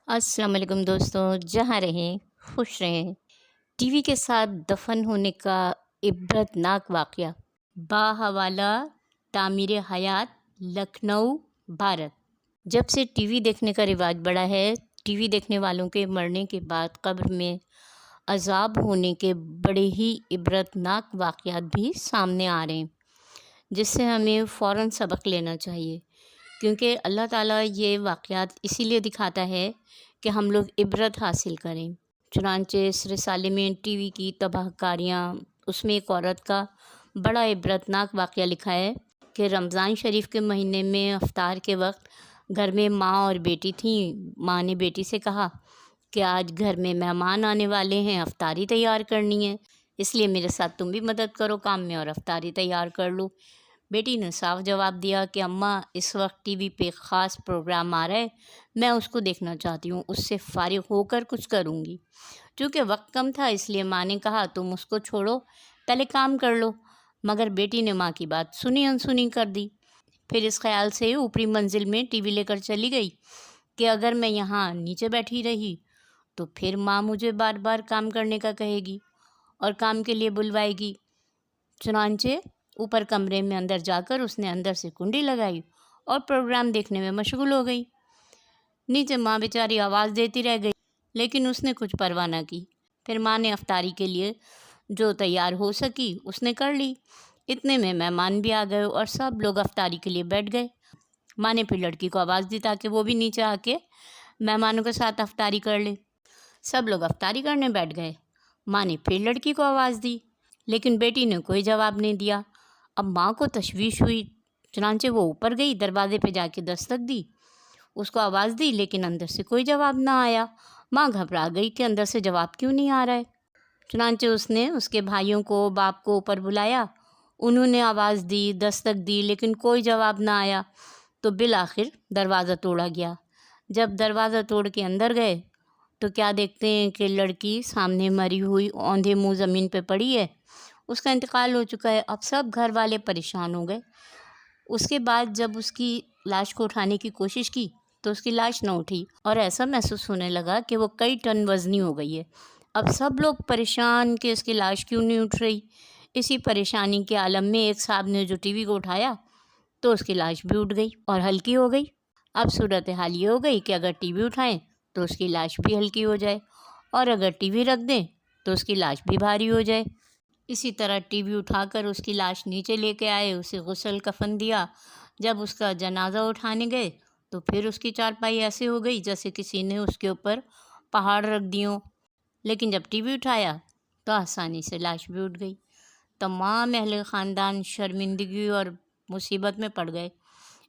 السلام علیکم دوستوں، جہاں رہیں خوش رہیں۔ ٹی وی کے ساتھ دفن ہونے کا عبرت ناک واقعہ باحوالہ تعمیر حیات لکھنؤ بھارت۔ جب سے ٹی وی دیکھنے کا رواج بڑھا ہے، ٹی وی دیکھنے والوں کے مرنے کے بعد قبر میں عذاب ہونے کے بڑے ہی عبرت ناک واقعات بھی سامنے آ رہے ہیں، جس سے ہمیں فوراً سبق لینا چاہیے، کیونکہ اللہ تعالیٰ یہ واقعات اسی لیے دکھاتا ہے کہ ہم لوگ عبرت حاصل کریں۔ چنانچہ اس رسالے میں ٹی وی کی تباہ کاریاں، اس میں ایک عورت کا بڑا عبرت ناک واقعہ لکھا ہے کہ رمضان شریف کے مہینے میں افطار کے وقت گھر میں ماں اور بیٹی تھیں۔ ماں نے بیٹی سے کہا کہ آج گھر میں مہمان آنے والے ہیں، افطاری تیار کرنی ہے، اس لیے میرے ساتھ تم بھی مدد کرو کام میں اور افطاری تیار کر لو۔ بیٹی نے صاف جواب دیا کہ اماں، اس وقت ٹی وی پہ خاص پروگرام آ رہا ہے، میں اس کو دیکھنا چاہتی ہوں، اس سے فارغ ہو کر کچھ کروں گی۔ چونکہ وقت کم تھا، اس لیے ماں نے کہا تم اس کو چھوڑو، پہلے کام کر لو، مگر بیٹی نے ماں کی بات سنی انسنی کر دی۔ پھر اس خیال سے اوپری منزل میں ٹی وی لے کر چلی گئی کہ اگر میں یہاں نیچے بیٹھی رہی تو پھر ماں مجھے بار بار کام کرنے کا کہے گی اور کام کے لیے بلوائے گی۔ چنانچہ اوپر کمرے میں اندر جا کر اس نے اندر سے کنڈی لگائی اور پروگرام دیکھنے میں مشغول ہو گئی۔ نیچے ماں بیچاری آواز دیتی رہ گئی، لیکن اس نے کچھ پرواہ نہ کی۔ پھر ماں نے افطاری کے لیے جو تیار ہو سکی اس نے کر لی۔ اتنے میں مہمان بھی آ گئے اور سب لوگ افطاری کے لیے بیٹھ گئے۔ ماں نے پھر لڑکی کو آواز دی تاکہ وہ بھی نیچے آ کے مہمانوں کے ساتھ افطاری کر لے۔ سب لوگ افطاری کرنے بیٹھ گئے۔ ماں نے پھر لڑکی کو آواز دی، لیکن بیٹی نے کوئی جواب نہیں دیا۔ اب ماں کو تشویش ہوئی، چنانچہ وہ اوپر گئی، دروازے پہ جا کے دستک دی، اس کو آواز دی، لیکن اندر سے کوئی جواب نہ آیا۔ ماں گھبرا گئی کہ اندر سے جواب کیوں نہیں آ رہا ہے۔ چنانچہ اس نے اس کے بھائیوں کو، باپ کو اوپر بلایا، انہوں نے آواز دی، دستک دی، لیکن کوئی جواب نہ آیا، تو بالآخر دروازہ توڑا گیا۔ جب دروازہ توڑ کے اندر گئے تو کیا دیکھتے ہیں کہ لڑکی سامنے مری ہوئی اوندھے منہ زمین پہ پڑی ہے، اس کا انتقال ہو چکا ہے۔ اب سب گھر والے پریشان ہو گئے۔ اس کے بعد جب اس کی لاش کو اٹھانے کی کوشش کی تو اس کی لاش نہ اٹھی، اور ایسا محسوس ہونے لگا کہ وہ کئی ٹن وزنی ہو گئی ہے۔ اب سب لوگ پریشان کہ اس کی لاش کیوں نہیں اٹھ رہی۔ اسی پریشانی کے عالم میں ایک صاحب نے جو ٹی وی کو اٹھایا تو اس کی لاش بھی اٹھ گئی اور ہلکی ہو گئی۔ اب صورتحال یہ ہو گئی کہ اگر ٹی وی اٹھائیں تو اس کی لاش بھی ہلکی ہو جائے، اور اگر ٹی وی رکھ دیں تو اس کی لاش بھی بھاری ہو جائے۔ اسی طرح ٹی وی اٹھا کر اس کی لاش نیچے لے کے آئے، اسے غسل کفن دیا۔ جب اس کا جنازہ اٹھانے گئے تو پھر اس کی چارپائی ایسے ہو گئی جیسے کسی نے اس کے اوپر پہاڑ رکھ دیوں، لیکن جب ٹی وی اٹھایا تو آسانی سے لاش بھی اٹھ گئی۔ تمام اہل خاندان شرمندگی اور مصیبت میں پڑ گئے۔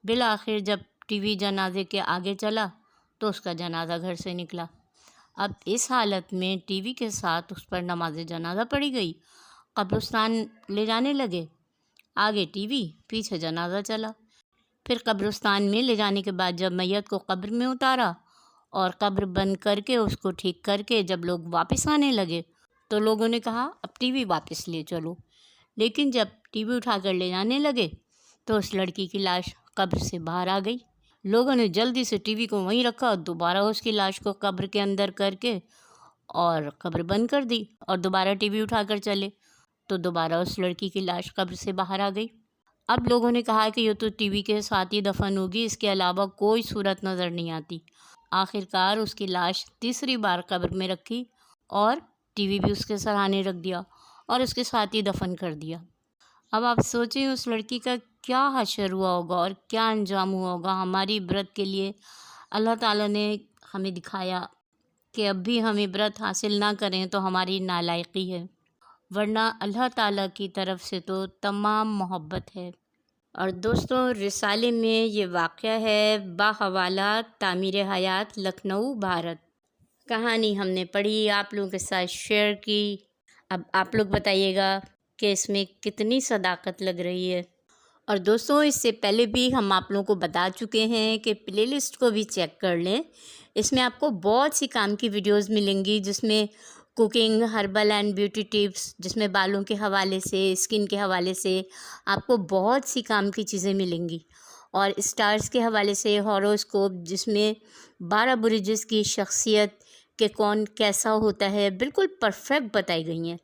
بالآخر جب ٹی وی جنازے کے آگے چلا تو اس کا جنازہ گھر سے نکلا۔ اب اس حالت میں ٹی وی کے ساتھ اس پر نماز جنازہ پڑھی گئی، قبرستان لے جانے لگے، آگے ٹی وی، پیچھے جنازہ چلا۔ پھر قبرستان میں لے جانے کے بعد جب میت کو قبر میں اتارا اور قبر بند کر کے اس کو ٹھیک کر کے جب لوگ واپس آنے لگے تو لوگوں نے کہا اب ٹی وی واپس لے چلو، لیکن جب ٹی وی اٹھا کر لے جانے لگے تو اس لڑکی کی لاش قبر سے باہر آ گئی۔ لوگوں نے جلدی سے ٹی وی کو وہیں رکھا اور دوبارہ اس کی لاش کو قبر کے اندر کر کے اور قبر بند کر دی، اور دوبارہ ٹی وی اٹھا کر چلے تو دوبارہ اس لڑکی کی لاش قبر سے باہر آ گئی۔ اب لوگوں نے کہا کہ یہ تو ٹی وی کے ساتھ ہی دفن ہوگی، اس کے علاوہ کوئی صورت نظر نہیں آتی۔ آخر کار اس کی لاش تیسری بار قبر میں رکھی اور ٹی وی بھی اس کے سرہانے رکھ دیا اور اس کے ساتھ ہی دفن کر دیا۔ اب آپ سوچیں اس لڑکی کا کیا حشر ہوا ہوگا اور کیا انجام ہوا ہوگا۔ ہماری عبرت کے لیے اللہ تعالیٰ نے ہمیں دکھایا کہ اب بھی ہم عبرت حاصل نہ کریں تو ہماری نالائقی ہے، ورنہ اللہ تعالیٰ کی طرف سے تو تمام محبت ہے۔ اور دوستوں، رسالے میں یہ واقعہ ہے باحوالہ تعمیر حیات لکھنؤ بھارت۔ کہانی ہم نے پڑھی، آپ لوگوں کے ساتھ شیئر کی۔ اب آپ لوگ بتائیے گا کہ اس میں کتنی صداقت لگ رہی ہے۔ اور دوستوں، اس سے پہلے بھی ہم آپ لوگوں کو بتا چکے ہیں کہ پلے لسٹ کو بھی چیک کر لیں، اس میں آپ کو بہت سی کام کی ویڈیوز ملیں گی، جس میں cooking, herbal and beauty tips, جس میں بالوں کے حوالے سے، اسکن کے حوالے سے آپ کو بہت سی کام کی چیزیں ملیں گی۔ اور اسٹارز کے حوالے سے ہاروسکوپ، جس میں 12 برجز کی شخصیت کہ کون کیسا ہوتا ہے بالکل پرفیکٹ بتائی گئی ہیں،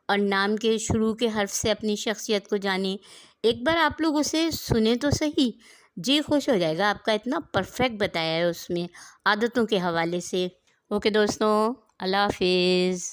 اور نام کے شروع کے حرف سے اپنی شخصیت کو جانیں۔ ایک بار آپ لوگ اسے سنیں تو صحیح، جی خوش ہو جائے گا، آپ کا اتنا پرفیکٹ بتایا ہے اس میں عادتوں کے حوالے سے۔ اوکے دوستوں، اللہ حافظ۔